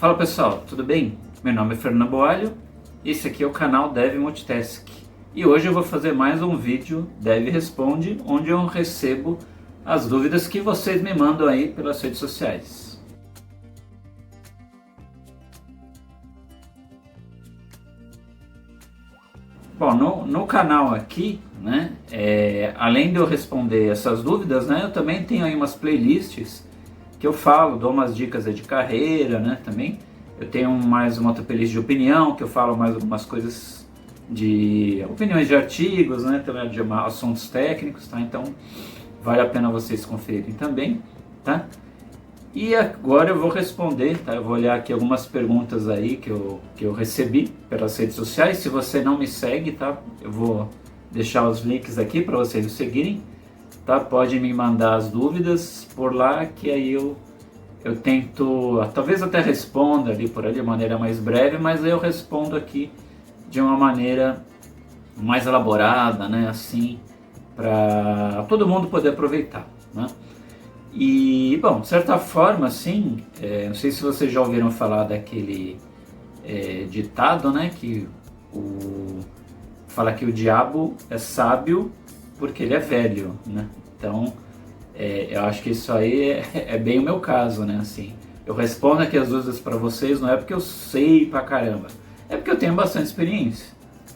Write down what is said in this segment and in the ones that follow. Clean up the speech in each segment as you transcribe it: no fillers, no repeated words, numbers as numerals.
Fala pessoal, tudo bem? Meu nome é Fernando Boalho, esse aqui é o canal Dev Multitask e hoje eu vou fazer mais um vídeo Dev Responde, onde eu recebo as dúvidas que vocês me mandam aí pelas redes sociais. Bom, no canal aqui, né, além de eu responder essas dúvidas, né, eu também tenho aí umas playlists que eu falo, dou umas dicas de carreira, né, também. Eu tenho mais uma outra playlist de opinião, que eu falo mais algumas coisas de opiniões de artigos, né, também de assuntos técnicos, tá? Então vale a pena vocês conferirem também, tá? E agora eu vou responder, tá? Eu vou olhar aqui algumas perguntas aí que eu recebi pelas redes sociais. Se você não me segue, tá? Eu vou deixar os links aqui para vocês me seguirem, tá? Pode me mandar as dúvidas por lá, que aí eu tento, talvez até responda ali por ali de maneira mais breve, mas eu respondo aqui de uma maneira mais elaborada, né? Assim, para todo mundo poder aproveitar, né? E, bom, de certa forma, assim, não sei se vocês já ouviram falar daquele ditado, né, que fala que o diabo é sábio porque ele é velho, né? Então, eu acho que isso aí é bem o meu caso, né, assim. Eu respondo aqui as dúvidas para vocês, não é porque eu sei pra caramba, é porque eu tenho bastante experiência,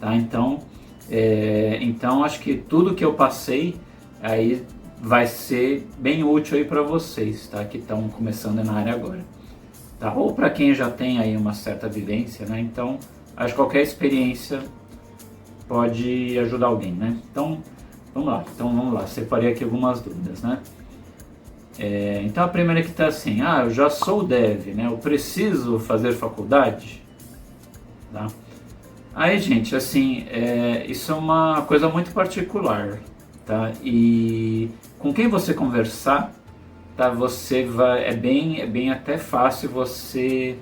tá? Então, acho que tudo que eu passei aí vai ser bem útil aí para vocês, tá? Que estão começando na área agora, tá? Ou para quem já tem aí uma certa vivência, né? Então, acho que qualquer experiência pode ajudar alguém, né? Então, vamos lá. Separei aqui algumas dúvidas, né? Então, a primeira que está assim: eu já sou dev, né? Eu preciso fazer faculdade, tá? Aí, gente, assim, isso é uma coisa muito particular, tá? E com quem você conversar, tá? Você vai, é bem até fácil você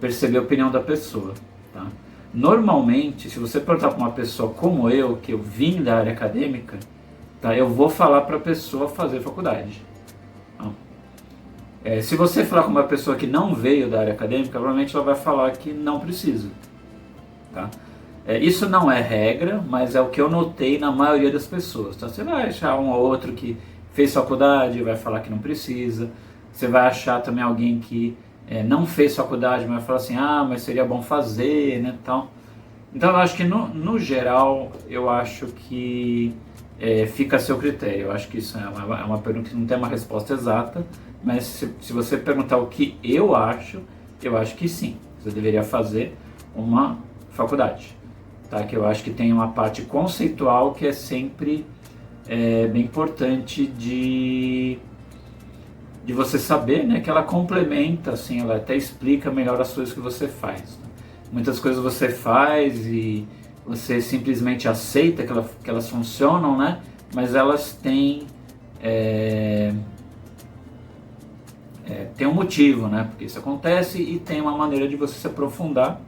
perceber a opinião da pessoa, tá? Normalmente, se você perguntar para uma pessoa como eu, que eu vim da área acadêmica, tá? Eu vou falar para a pessoa fazer faculdade. Se você falar com uma pessoa que não veio da área acadêmica, provavelmente ela vai falar que não precisa, tá? Isso não é regra, mas é o que eu notei na maioria das pessoas, tá? Você vai achar um ou outro que fez faculdade e vai falar que não precisa. Você vai achar também alguém que não fez faculdade, mas vai falar assim, mas seria bom fazer, né, tal. Então eu acho que no geral, eu acho que fica a seu critério. Eu acho que isso é uma pergunta que não tem uma resposta exata, mas se você perguntar o que eu acho que sim, você deveria fazer uma faculdade. Tá, que eu acho que tem uma parte conceitual que é sempre bem importante de você saber, né, que ela complementa, assim, ela até explica melhor as coisas que você faz, né? Muitas coisas você faz e você simplesmente aceita que elas funcionam, né, mas elas têm tem um motivo, né, porque isso acontece, e tem uma maneira de você se aprofundar.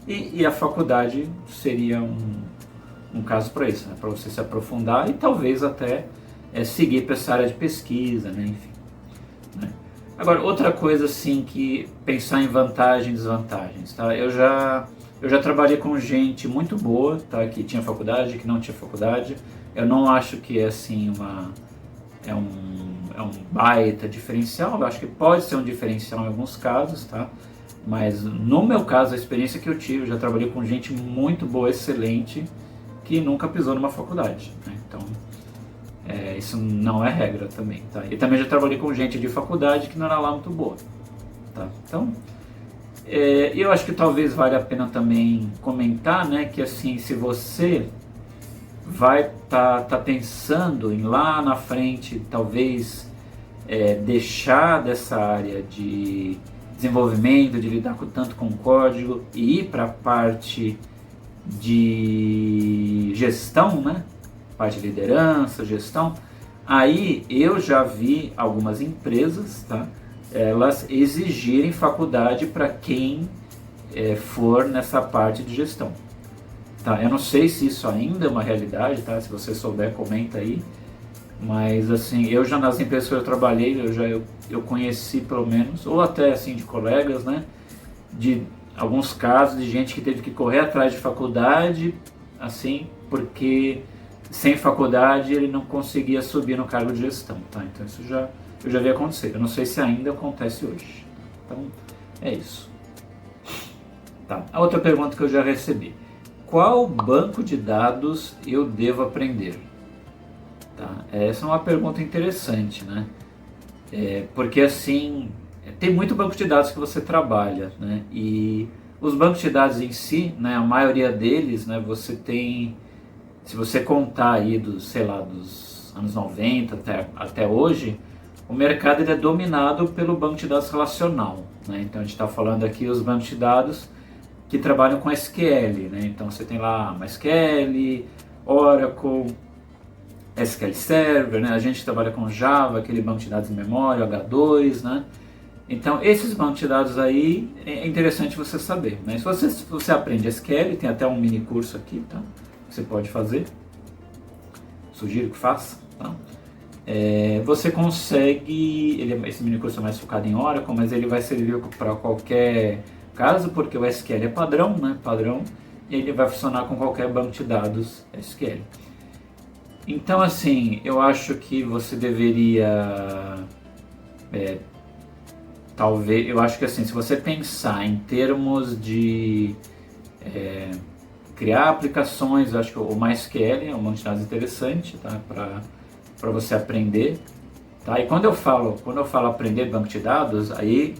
E a faculdade seria um caso para isso, né? Para você se aprofundar e talvez até seguir para essa área de pesquisa, né? Enfim, né? Agora, outra coisa assim, que pensar em vantagens e desvantagens, tá? Eu já trabalhei com gente muito boa, tá? Que tinha faculdade, que não tinha faculdade. Eu não acho que é assim um baita diferencial. Eu acho que pode ser um diferencial em alguns casos, tá? Mas no meu caso, a experiência que eu tive, eu já trabalhei com gente muito boa, excelente, que nunca pisou numa faculdade, né? Então, isso não é regra também, tá? E também já trabalhei com gente de faculdade que não era lá muito boa, tá? Então, eu acho que talvez valha a pena também comentar, né, que assim, se você vai tá pensando em lá na frente, talvez deixar dessa área de desenvolvimento, de lidar tanto com código e ir para a parte de gestão, né? Parte de liderança, gestão. Aí eu já vi algumas empresas, tá? Elas exigirem faculdade para quem for nessa parte de gestão, tá? Eu não sei se isso ainda é uma realidade, tá? Se você souber, comenta aí. Mas assim, eu já nas empresas que eu trabalhei, eu conheci pelo menos, ou até assim de colegas, né, de alguns casos de gente que teve que correr atrás de faculdade, assim, porque sem faculdade ele não conseguia subir no cargo de gestão, tá? Então isso eu já vi acontecer. Eu não sei se ainda acontece hoje. Então é isso. Tá. A outra pergunta que eu já recebi: qual banco de dados eu devo aprender? Tá? Essa é uma pergunta interessante, né? Porque assim, tem muito banco de dados que você trabalha, né? E os bancos de dados em si, né, a maioria deles, né, você tem, se você contar aí dos, sei lá, dos anos 90 até hoje, o mercado ele é dominado pelo banco de dados relacional, né? Então a gente está falando aqui os bancos de dados que trabalham com SQL, né? Então você tem lá MySQL, Oracle, SQL Server, né? A gente trabalha com Java, aquele banco de dados em memória, H2, né? Então esses bancos de dados aí é interessante você saber, né? Se você aprende SQL, tem até um mini curso aqui, tá? Você pode fazer, sugiro que faça, tá? Você consegue, esse mini curso é mais focado em Oracle, mas ele vai servir para qualquer caso, porque o SQL é padrão, né? Padrão, e ele vai funcionar com qualquer banco de dados SQL. Então, assim, eu acho que você deveria, talvez, eu acho que assim, se você pensar em termos de criar aplicações, eu acho que o MySQL é um banco de dados interessante, tá? Para você aprender, tá? E quando eu falo aprender banco de dados, aí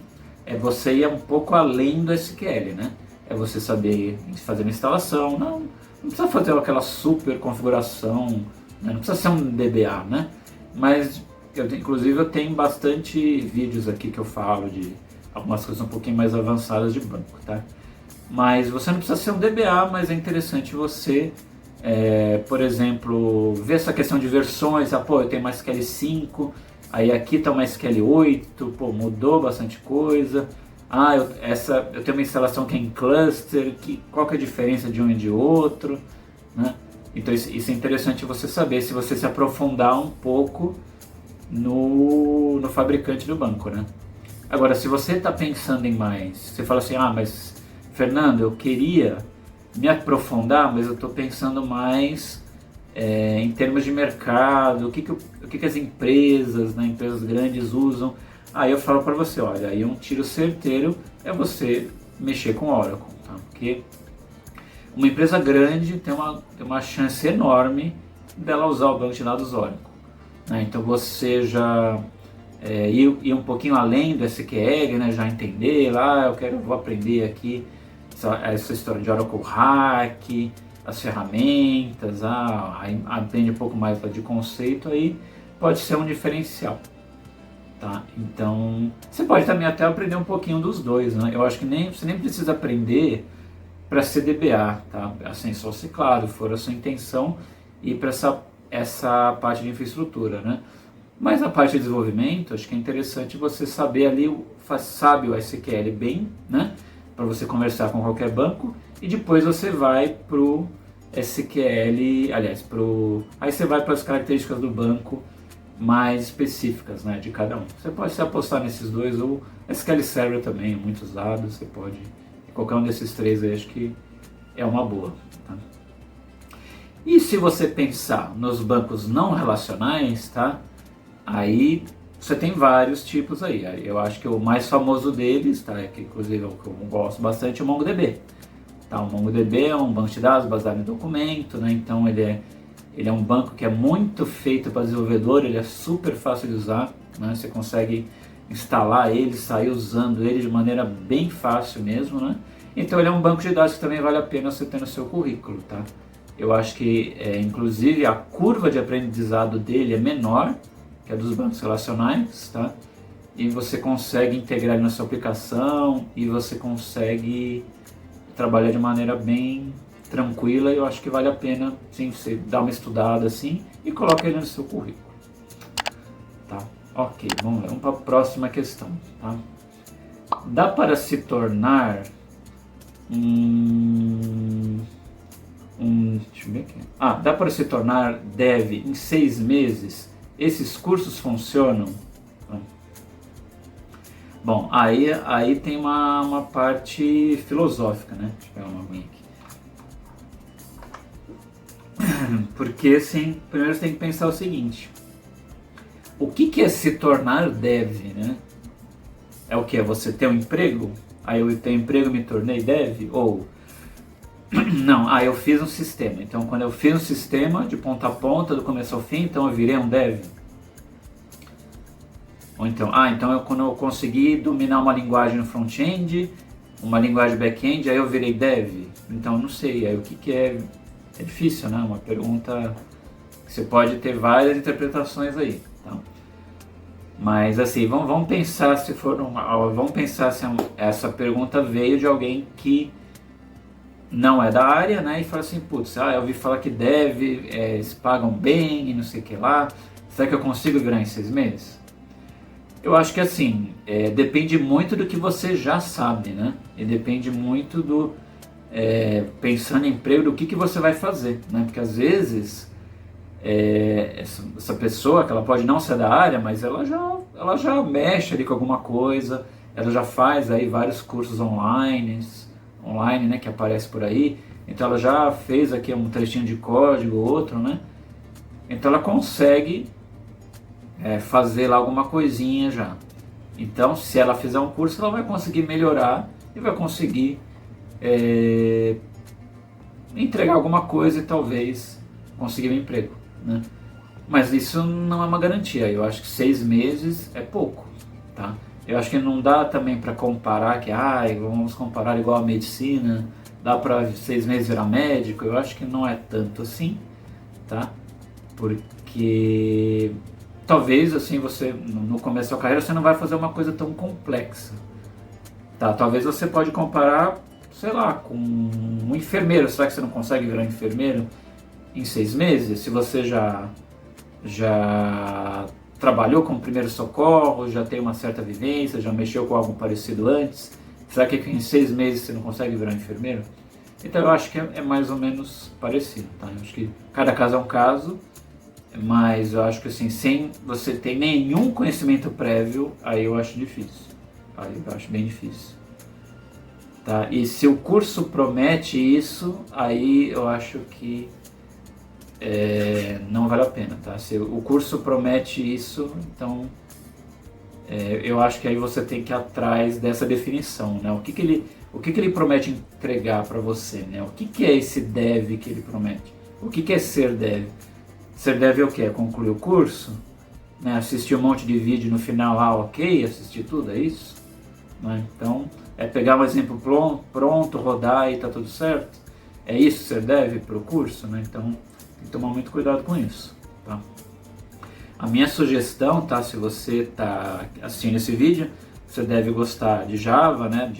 você ir um pouco além do SQL, né? É você saber fazer uma instalação, não precisa fazer aquela super configuração, né? Não precisa ser um DBA, né? Mas, inclusive, eu tenho bastante vídeos aqui que eu falo de algumas coisas um pouquinho mais avançadas de banco, tá? Mas você não precisa ser um DBA, mas é interessante você, por exemplo, ver essa questão de versões. Pô, eu tenho uma SQL 5, aí aqui está uma SQL 8, pô, mudou bastante coisa. Eu tenho uma instalação que é em cluster, qual que é a diferença de um e de outro, né? Então isso é interessante você saber, se você se aprofundar um pouco no fabricante do banco, né? Agora, se você está pensando em mais, você fala assim, mas Fernando, eu queria me aprofundar, mas eu estou pensando mais em termos de mercado, o que as empresas, né, empresas grandes usam. Aí eu falo para você, olha, aí um tiro certeiro é você mexer com Oracle, tá? Porque uma empresa grande tem uma chance enorme dela usar o banco de dados Oracle, né? Então você já ir um pouquinho além do SQL, né? Já entender lá, vou aprender aqui essa história de Oracle Hack, as ferramentas, aprende um pouco mais de conceito, aí pode ser um diferencial, tá? Então você pode também até aprender um pouquinho dos dois, né? Eu acho que você nem precisa aprender para ser DBA, tá? Assim, só se claro for a sua intenção ir para essa parte de infraestrutura, né? Mas a parte de desenvolvimento, acho que é interessante você saber ali, sabe o SQL bem, né? Para você conversar com qualquer banco, e depois você vai para o SQL, aí você vai para as características do banco mais específicas, né, de cada um. Você pode se apostar nesses dois, ou SQL Server também, muitos dados, você pode, qualquer um desses três aí, acho que é uma boa, tá? E se você pensar nos bancos não relacionais, tá? Aí você tem vários tipos aí. Eu acho que o mais famoso deles, tá, que inclusive é o que eu gosto bastante, é o MongoDB. Tá, o MongoDB é um banco de dados baseado em documento, né? Então ele é um banco que é muito feito para desenvolvedor, ele é super fácil de usar, né? Você consegue instalar ele, sair usando ele de maneira bem fácil mesmo, né? Então ele é um banco de dados que também vale a pena você ter no seu currículo, tá? Eu acho que, inclusive, a curva de aprendizado dele é menor que a dos bancos relacionais, tá? E você consegue integrar ele na sua aplicação e você consegue trabalhar de maneira bem tranquila, e eu acho que vale a pena, sim, você dar uma estudada assim e coloca ele no seu currículo, tá? Ok, vamos para a próxima questão, tá? Dá para se tornar deixa eu ver aqui. Dá para se tornar dev em 6 meses? Esses cursos funcionam? Bom, aí tem uma parte filosófica, né? Deixa eu pegar uma aguinha aqui. Porque, assim, primeiro você tem que pensar o seguinte: o que é se tornar dev, né? É o que? É você ter um emprego? Aí eu tenho emprego e me tornei dev? Ou, não, eu fiz um sistema. Então, quando eu fiz um sistema de ponta a ponta, do começo ao fim, então eu virei um dev? Ou então, quando eu consegui dominar uma linguagem no front-end, uma linguagem back-end, aí eu virei dev? Então, não sei. Aí o que é? É difícil, né? Uma pergunta que você pode ter várias interpretações aí. Tá? Mas assim, vamos pensar se for vamos pensar se essa pergunta veio de alguém que não é da área, né? E fala assim, putz, eu ouvi falar que eles pagam bem e não sei o que lá. Será que eu consigo virar em 6 meses? Eu acho que assim, depende muito do que você já sabe, né? E depende muito do, pensando em emprego, do que você vai fazer, né? Porque às vezes, essa pessoa, que ela pode não ser da área, mas ela já mexe ali com alguma coisa, ela já faz aí vários cursos online, né, que aparece por aí, então ela já fez aqui um trechinho de código, outro, né? Então ela consegue fazer lá alguma coisinha já. Então, se ela fizer um curso, ela vai conseguir melhorar e vai conseguir entregar alguma coisa e talvez conseguir um emprego, né? Mas isso não é uma garantia. Eu acho que 6 meses é pouco, tá? Eu acho que não dá também para comparar que, vamos comparar igual a medicina, dá para 6 meses virar médico. Eu acho que não é tanto assim, tá? Porque talvez assim você no começo da carreira você não vai fazer uma coisa tão complexa, tá? Talvez você pode comparar, sei lá, com um enfermeiro. Será que você não consegue virar enfermeiro em 6 meses? Se você já trabalhou com primeiro socorro, já tem uma certa vivência, já mexeu com algo parecido antes, será que em 6 meses você não consegue virar enfermeiro? Então eu acho que é mais ou menos parecido, tá? Eu acho que cada caso é um caso, mas eu acho que assim, sem você ter nenhum conhecimento prévio, aí eu acho difícil. Aí eu acho bem difícil. Tá? E se o curso promete isso, aí eu acho que não vale a pena, tá? Se o curso promete isso, então eu acho que aí você tem que ir atrás dessa definição, né? O que ele promete entregar para você, né? O que é esse dev que ele promete? O que é ser dev? Ser dev é o que? É concluir o curso? Né? Assistir um monte de vídeo no final, ok, assistir tudo, é isso? Né? Então, é pegar um exemplo pronto, rodar e tá tudo certo? É isso ser dev para o curso, né? Então, tem que tomar muito cuidado com isso, tá? A minha sugestão, tá? Se você está assistindo esse vídeo, você deve gostar de Java, né?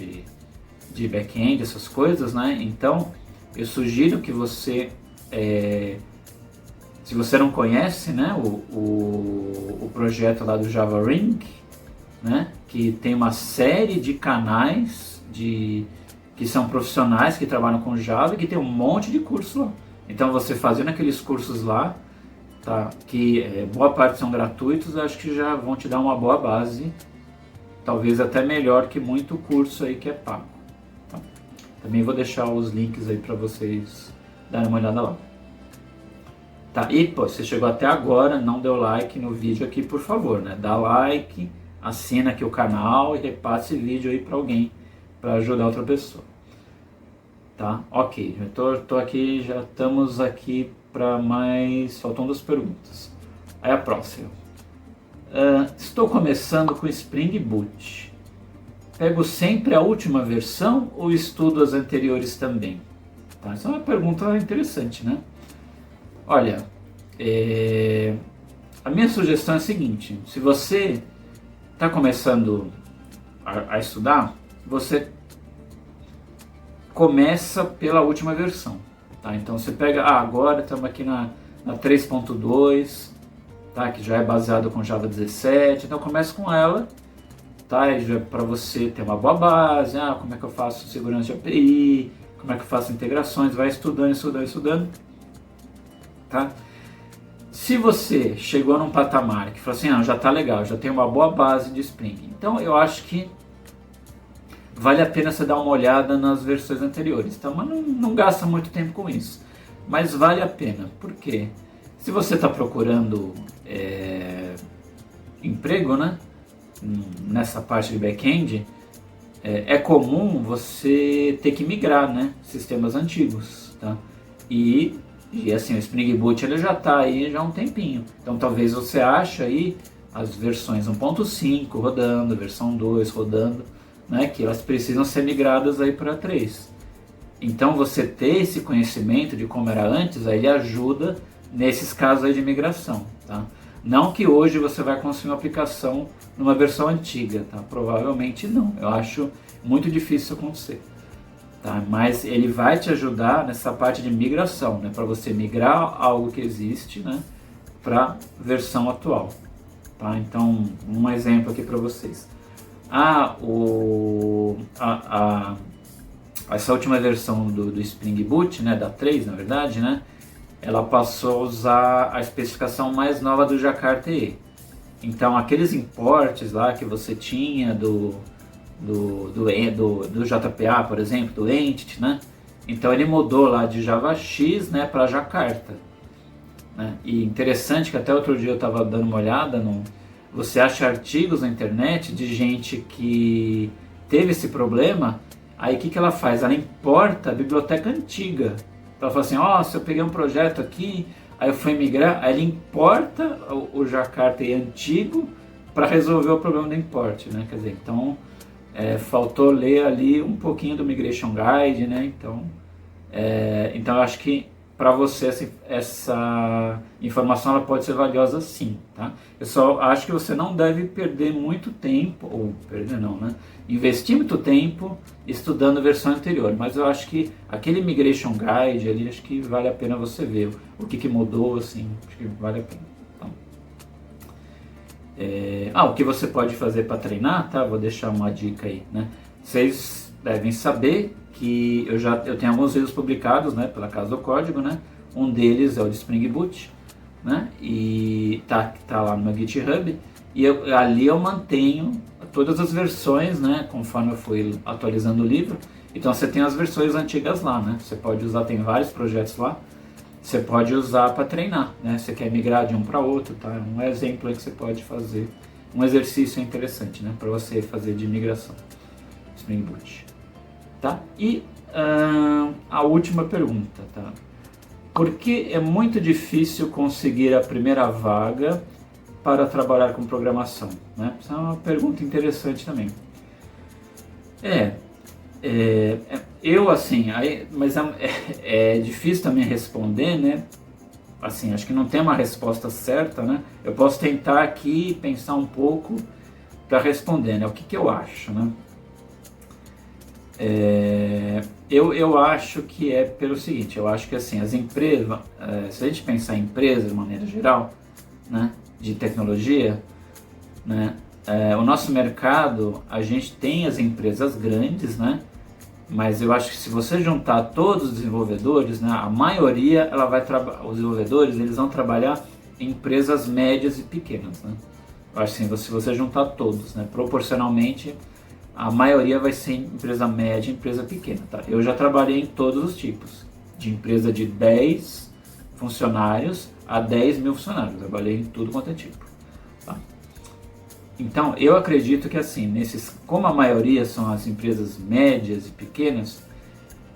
De back-end, essas coisas, né? Então, eu sugiro que você, se você não conhece, né? O projeto lá do Java Ring, né? Que tem uma série de canais que são profissionais que trabalham com Java e que tem um monte de curso lá. Então você fazendo aqueles cursos lá, tá, que boa parte são gratuitos, acho que já vão te dar uma boa base, talvez até melhor que muito curso aí que é pago. Tá? Também vou deixar os links aí para vocês darem uma olhada lá. Tá? E pô, você chegou até agora, não deu like no vídeo aqui, por favor, né? Dá like, assina aqui o canal e repasse esse vídeo aí para alguém, para ajudar outra pessoa. Tá? Ok, tô aqui, já estamos aqui para mais... Faltam 2 perguntas. Aí a próxima. Estou começando com Spring Boot. Pego sempre a última versão ou estudo as anteriores também? Tá? Essa é uma pergunta interessante, né? Olha, a minha sugestão é a seguinte: se você está começando a estudar, você começa pela última versão, tá? Então você pega, agora estamos aqui na 3.2, tá? Que já é baseado com Java 17, então começa com ela, tá? Para você ter uma boa base, como é que eu faço segurança de API, como é que eu faço integrações, vai estudando, tá? Se você chegou num patamar que falou assim, já está legal, já tem uma boa base de Spring, então eu acho que vale a pena você dar uma olhada nas versões anteriores, tá? Mas não gasta muito tempo com isso. Mas vale a pena, por quê? Se você está procurando emprego, né? Nessa parte de back-end, é comum você ter que migrar, né? Sistemas antigos, tá? E assim, o Spring Boot ele já está aí já há um tempinho. Então talvez você ache aí as versões 1.5 rodando, versão 2 rodando, né, que elas precisam ser migradas aí para 3. Então você ter esse conhecimento de como era antes, aí ele ajuda nesses casos aí de migração, tá? Não que hoje você vai construir uma aplicação numa versão antiga, tá? Provavelmente não. Eu acho muito difícil isso acontecer, tá? Mas ele vai te ajudar nessa parte de migração, né? Para você migrar algo que existe, né, para versão atual, tá? Então, um exemplo aqui para vocês. Essa última versão do Spring Boot, né, da 3 na verdade, né, ela passou a usar a especificação mais nova do Jakarta EE. Então aqueles imports lá que você tinha do JPA, por exemplo, do Entity, né, então ele mudou lá de JavaX, né, para Jakarta, né. E interessante que até outro dia eu estava dando uma olhada você acha artigos na internet de gente que teve esse problema. Aí o que ela faz? Ela importa a biblioteca antiga. Ela fala assim, se eu peguei um projeto aqui, aí eu fui migrar, aí ele importa o Jakarta antigo para resolver o problema do import, né? Quer dizer, então faltou ler ali um pouquinho do Migration Guide, né? Então eu acho que para você essa informação ela pode ser valiosa sim, tá? Eu só acho que você não deve perder muito tempo, investir muito tempo estudando a versão anterior, mas eu acho que aquele Migration Guide ali, acho que vale a pena você ver o que mudou, assim, acho que vale a pena. Então, o que você pode fazer para treinar, tá? Vou deixar uma dica aí, né? Vocês devem saber que eu tenho alguns vídeos publicados, né, pela Casa do Código, né? Um deles é o de Spring Boot, né? E tá lá no meu GitHub. E ali eu mantenho todas as versões, né? Conforme eu fui atualizando o livro. Então você tem as versões antigas lá, né? Você pode usar, tem vários projetos lá. Você pode usar para treinar, né? Você quer migrar de um para outro, tá? Um exemplo aí que você pode fazer, um exercício interessante, né? Para você fazer de migração, Spring Boot. Tá? E a última pergunta, tá? Por que é muito difícil conseguir a primeira vaga para trabalhar com programação, né? Essa é uma pergunta interessante também. Eu assim, mas é difícil também responder, né? Assim, acho que não tem uma resposta certa, né? Eu posso tentar aqui pensar um pouco para responder, né? O que eu acho, né? Eu acho que é pelo seguinte, eu acho que assim, as empresas, se a gente pensar em empresas de maneira geral, né, de tecnologia, né, o nosso mercado, a gente tem as empresas grandes, né, mas eu acho que se você juntar todos os desenvolvedores, né, a maioria, os desenvolvedores, eles vão trabalhar em empresas médias e pequenas, né. Eu acho assim, se você juntar todos, né, proporcionalmente, a maioria vai ser empresa média, empresa pequena, tá? Eu já trabalhei em todos os tipos, de empresa de 10 funcionários a 10 mil funcionários, eu trabalhei em tudo quanto é tipo, tá? Então, eu acredito que assim, como a maioria são as empresas médias e pequenas,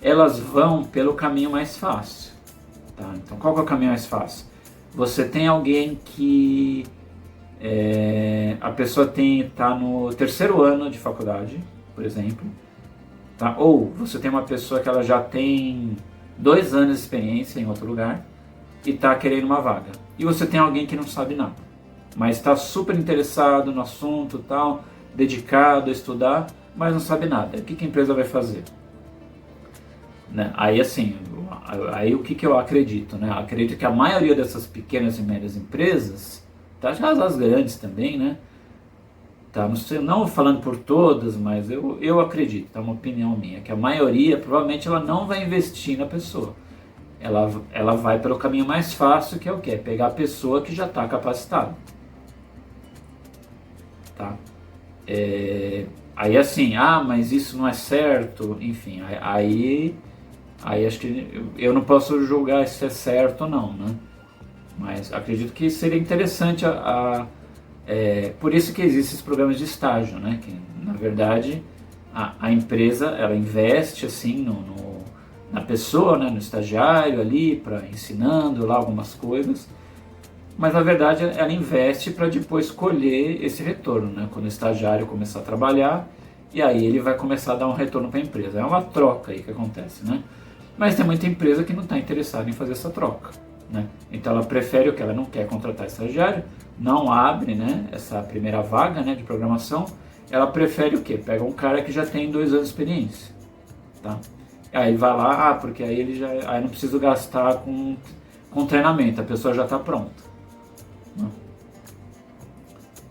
elas vão pelo caminho mais fácil, tá? Então, qual que é o caminho mais fácil? Você tem alguém que a pessoa está no 3º ano de faculdade, por exemplo, tá? Ou você tem uma pessoa que ela já tem 2 anos de experiência em outro lugar e está querendo uma vaga. E você tem alguém que não sabe nada, mas está super interessado no assunto, tal, dedicado a estudar, mas não sabe nada. O que a empresa vai fazer? Né? Aí assim, o que eu acredito? Né? Acredito que a maioria dessas pequenas e médias empresas, tá, as grandes também, né? Tá, não falando por todas, mas eu acredito, é uma opinião minha, que a maioria provavelmente ela não vai investir na pessoa. ela vai pelo caminho mais fácil, que é o quê? Pegar a pessoa que já está capacitada. Tá? Aí assim, mas isso não é certo, enfim, aí acho que eu não posso julgar se é certo ou não, né? Mas acredito que seria interessante por isso que existem esses programas de estágio, né? Que na verdade a empresa ela investe assim na pessoa, né? No estagiário ali, para ensinando lá algumas coisas, mas na verdade ela investe para depois colher esse retorno, né? Quando o estagiário começar a trabalhar, e aí ele vai começar a dar um retorno para a empresa. É uma troca aí que acontece, né? Mas tem muita empresa que não está interessada em fazer essa troca, né? Então ela prefere o que? Ela não quer contratar estagiário, não abre, né, essa primeira vaga, né, de programação. Ela prefere o quê? Pega um cara que já tem 2 anos de experiência, tá? Aí vai lá, porque aí não preciso gastar com treinamento, a pessoa já está pronta, né?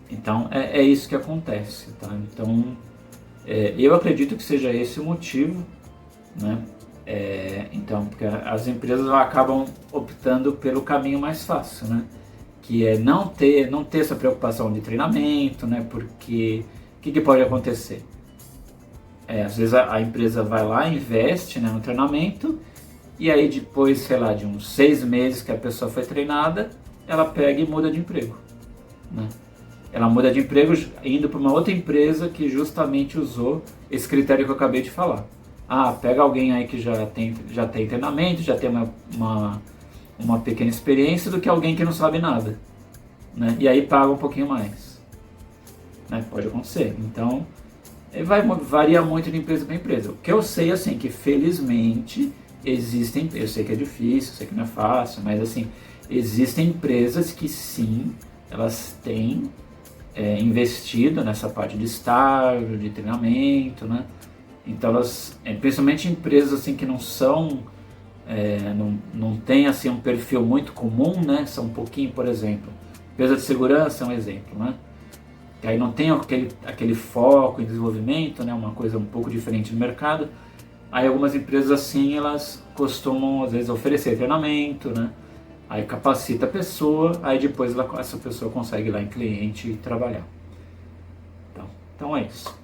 Então é isso que acontece, tá? Então eu acredito que seja esse o motivo, né? Então, porque as empresas acabam optando pelo caminho mais fácil, né? Que é não ter essa preocupação de treinamento, né? Porque o que pode acontecer? Às vezes a empresa vai lá, investe, né, no treinamento, e aí depois, sei lá, de uns 6 meses que a pessoa foi treinada, ela pega e muda de emprego, né? Ela muda de emprego indo para uma outra empresa que justamente usou esse critério que eu acabei de falar. Pega alguém aí que já tem treinamento, já tem uma pequena experiência, do que alguém que não sabe nada, né? E aí paga um pouquinho mais, né? Pode acontecer. Então, varia muito de empresa para empresa. O que eu sei, assim, que felizmente existem, eu sei que é difícil, eu sei que não é fácil, mas assim, existem empresas que sim, elas têm investido nessa parte de estágio, de treinamento, né? Então elas, principalmente empresas assim que não são, não tem assim um perfil muito comum, né? São um pouquinho, por exemplo, empresa de segurança é um exemplo, né? Que aí não tem aquele foco em desenvolvimento, né? Uma coisa um pouco diferente do mercado. Aí algumas empresas assim, elas costumam às vezes oferecer treinamento, né? Aí capacita a pessoa, aí depois essa pessoa consegue ir lá em cliente e trabalhar. Então é isso.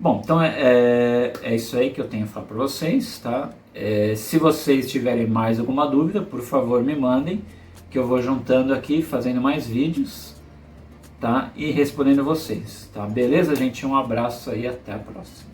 Bom, então é isso aí que eu tenho a falar para vocês, tá? Se vocês tiverem mais alguma dúvida, por favor me mandem, que eu vou juntando aqui, fazendo mais vídeos, tá? E respondendo vocês, tá? Beleza, gente? Um abraço aí, até a próxima.